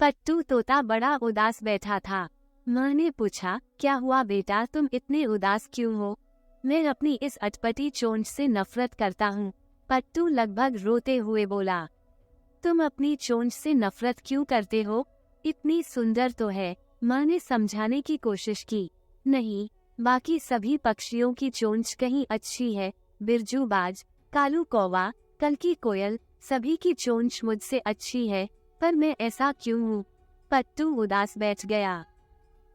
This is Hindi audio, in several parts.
पट्टू तोता बड़ा उदास बैठा था। माँ ने पूछा, क्या हुआ बेटा, तुम इतने उदास क्यों हो? मैं अपनी इस अटपटी चोंच से नफरत करता हूँ। पट्टू लगभग रोते हुए बोला। तुम अपनी चोंच से नफरत क्यों करते हो? इतनी सुंदर तो है। माँ ने समझाने की कोशिश की। नहीं, बाकी सभी पक्षियों की चोंच कहीं अच्छी है। बिरजू बाज, कालू कौवा, कल्की कोयल, सभी की चोंच मुझसे अच्छी है, पर मैं ऐसा क्यों हूँ? पट्टू उदास बैठ गया।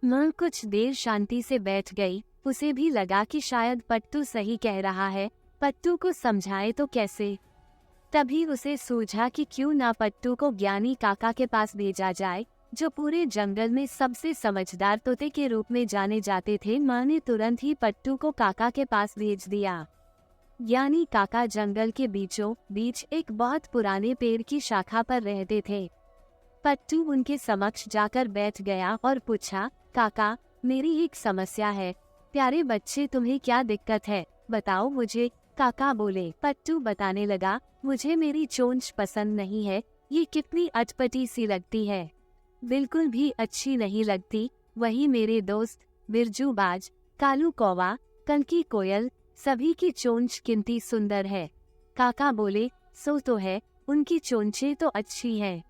माँ कुछ देर शांति से बैठ गई। उसे भी लगा कि शायद पट्टू सही कह रहा है। पट्टू को समझाए तो कैसे? तभी उसे सूझा कि क्यों ना पट्टू को ज्ञानी काका के पास भेजा जाए, जो पूरे जंगल में सबसे समझदार तोते के रूप में जाने जाते थे। माँ ने तुरंत ही पट्टू को काका के पास भेज दिया। ज्ञानी काका जंगल के बीचों बीच एक बहुत पुराने पेड़ की शाखा पर रहते थे। पट्टू उनके समक्ष जाकर बैठ गया और पूछा, काका, मेरी एक समस्या है। प्यारे बच्चे, तुम्हें क्या दिक्कत है, बताओ मुझे। काका बोले। पट्टू बताने लगा, मुझे मेरी चोंच पसंद नहीं है। ये कितनी अटपटी सी लगती है, बिल्कुल भी अच्छी नहीं लगती। वही मेरे दोस्त बिरजू बाज, कालू कौवा, कल्की कोयल, सभी की चोंच कितनी सुंदर है। काका बोले, सो तो है, उनकी चोंचें तो अच्छी हैं।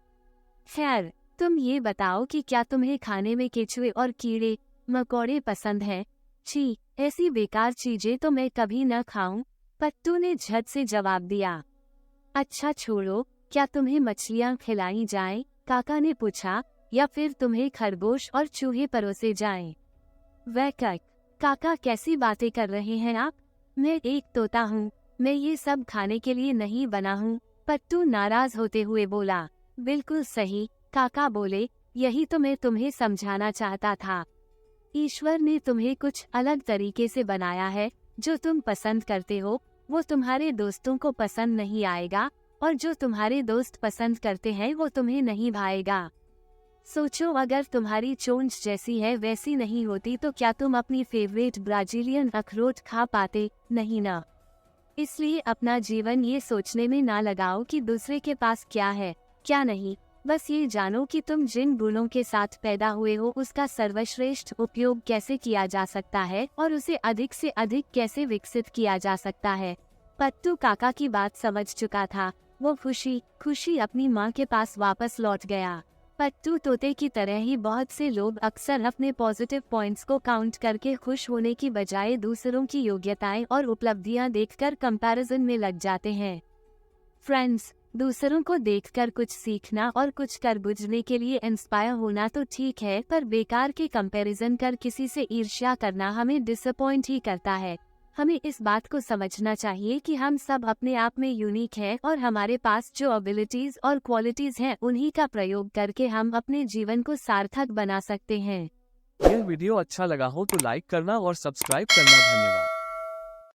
खैर, तुम ये बताओ कि क्या तुम्हें खाने में केचुए और कीड़े मकोड़े पसंद हैं? छी, ऐसी बेकार चीजें तो मैं कभी न खाऊं। पट्टू ने झट से जवाब दिया। अच्छा छोड़ो, क्या तुम्हें मछलियाँ खिलाई जाएं? काका ने पूछा, या फिर तुम्हें खरगोश और चूहे परोसे जाएं? वह काका, कैसी बातें कर रहे हैं आप? मैं एक तोता हूँ, मैं ये सब खाने के लिए नहीं बना हूँ। पट्टू नाराज होते हुए बोला। बिल्कुल सही, काका बोले, यही तो मैं तुम्हें समझाना चाहता था। ईश्वर ने तुम्हें कुछ अलग तरीके से बनाया है। जो तुम पसंद करते हो वो तुम्हारे दोस्तों को पसंद नहीं आएगा, और जो तुम्हारे दोस्त पसंद करते हैं वो तुम्हें नहीं भाएगा। सोचो, अगर तुम्हारी चोंच जैसी है वैसी नहीं होती तो क्या तुम अपनी फेवरेट ब्राजीलियन अखरोट खा पाते? नहीं ना। इसलिए अपना जीवन ये सोचने में ना लगाओ कि दूसरे के पास क्या है क्या नहीं। बस ये जानो कि तुम जिन गुणों के साथ पैदा हुए हो उसका सर्वश्रेष्ठ उपयोग कैसे किया जा सकता है और उसे अधिक से अधिक कैसे विकसित किया जा सकता है। पट्टू काका की बात समझ चुका था। वो खुशी अपनी माँ के पास वापस लौट गया। पट्टू तोते की तरह ही बहुत से लोग अक्सर अपने पॉजिटिव पॉइंट्स को काउंट करके खुश होने की बजाय दूसरों की योग्यताएं और उपलब्धियां देखकर कंपैरिजन में लग जाते हैं। फ्रेंड्स, दूसरों को देखकर कुछ सीखना और कुछ कर बुझने के लिए इंस्पायर होना तो ठीक है, पर बेकार के कंपैरिजन कर किसी से ईर्ष्या करना हमें डिसअपॉइंट ही करता है। हमें इस बात को समझना चाहिए कि हम सब अपने आप में यूनिक हैं और हमारे पास जो एबिलिटीज और क्वालिटीज हैं उन्हीं का प्रयोग करके हम अपने जीवन को सार्थक बना सकते हैं। यह वीडियो अच्छा लगा हो तो लाइक करना और सब्सक्राइब करना। धन्यवाद।